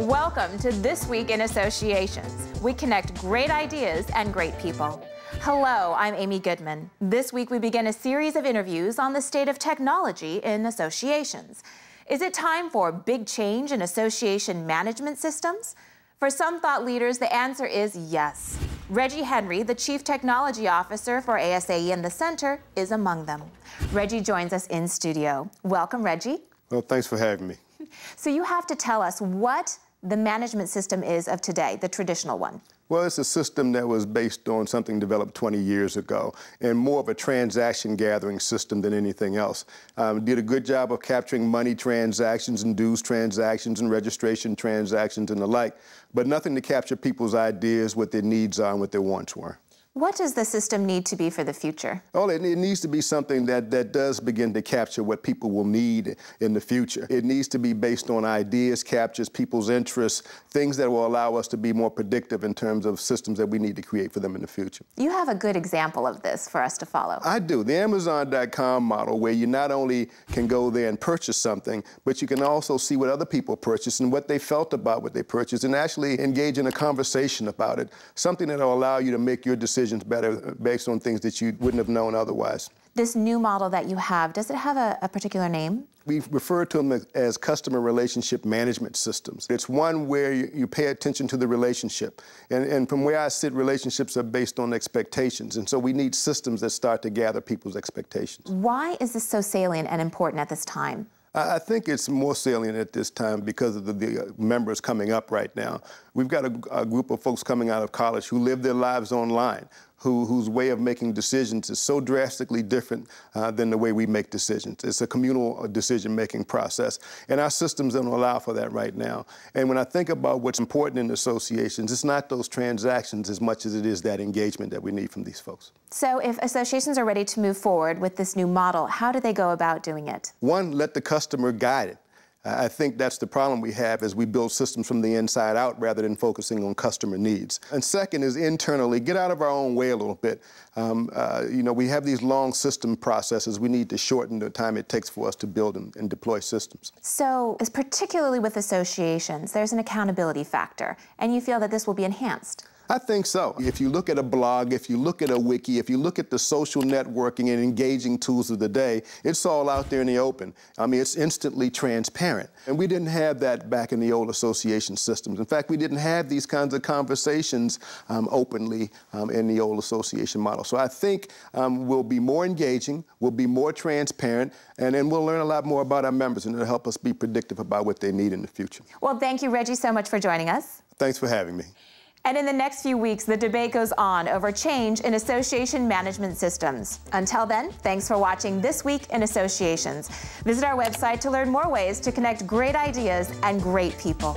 Welcome to This Week in Associations. We connect great ideas and great people. Hello, I'm Amy Goodman. This week we begin a series of interviews on the state of technology in associations. Is it time for big change in association management systems? For some thought leaders, the answer is yes. Reggie Henry, the Chief Technology Officer for ASAE The Center, is among them. Reggie joins us in studio. Welcome, Reggie. Well, thanks for having me. So you have to tell us what the management system is of today, the traditional one. Well, it's a system that was based on something developed 20 years ago and more of a transaction gathering system than anything else. Did a good job of capturing money transactions and dues transactions and registration transactions and the like, but nothing to capture people's ideas, what their needs are and what their wants were. What does the system need to be for the future? Oh, it needs to be something that does begin to capture what people will need in the future. It needs to be based on ideas, captures people's interests, things that will allow us to be more predictive in terms of systems that we need to create for them in the future. You have a good example of this for us to follow. I do. The Amazon.com model, where you not only can go there and purchase something, but you can also see what other people purchased and what they felt about what they purchased and actually engage in a conversation about it, something that will allow you to make your decisions better based on things that you wouldn't have known otherwise. This new model that you have, does it have a particular name? We refer to them as customer relationship management systems. It's one where you pay attention to the relationship. And from where I sit, relationships are based on expectations. And so we need systems that start to gather people's expectations. Why is this so salient and important at this time? I think it's more salient at this time because of the members coming up right now. We've got a group of folks coming out of college who live their lives online, whose way of making decisions is so drastically different than the way we make decisions. It's a communal decision-making process, and our systems don't allow for that right now. And when I think about what's important in associations, it's not those transactions as much as it is that engagement that we need from these folks. So if associations are ready to move forward with this new model, how do they go about doing it? One, let the customer guide it. I think that's the problem we have as we build systems from the inside out rather than focusing on customer needs. And second is internally, get out of our own way a little bit. We have these long system processes. We need to shorten the time it takes for us to build and deploy systems. So, particularly with associations, there's an accountability factor, and you feel that this will be enhanced? I think so. If you look at a blog, if you look at a wiki, if you look at the social networking and engaging tools of the day, it's all out there in the open. I mean, it's instantly transparent. And we didn't have that back in the old association systems. In fact, we didn't have these kinds of conversations openly in the old association model. So I think we'll be more engaging, we'll be more transparent, and then we'll learn a lot more about our members, and it'll help us be predictive about what they need in the future. Well, thank you, Reggie, so much for joining us. Thanks for having me. And in the next few weeks, the debate goes on over change in association management systems. Until then, thanks for watching This Week in Associations. Visit our website to learn more ways to connect great ideas and great people.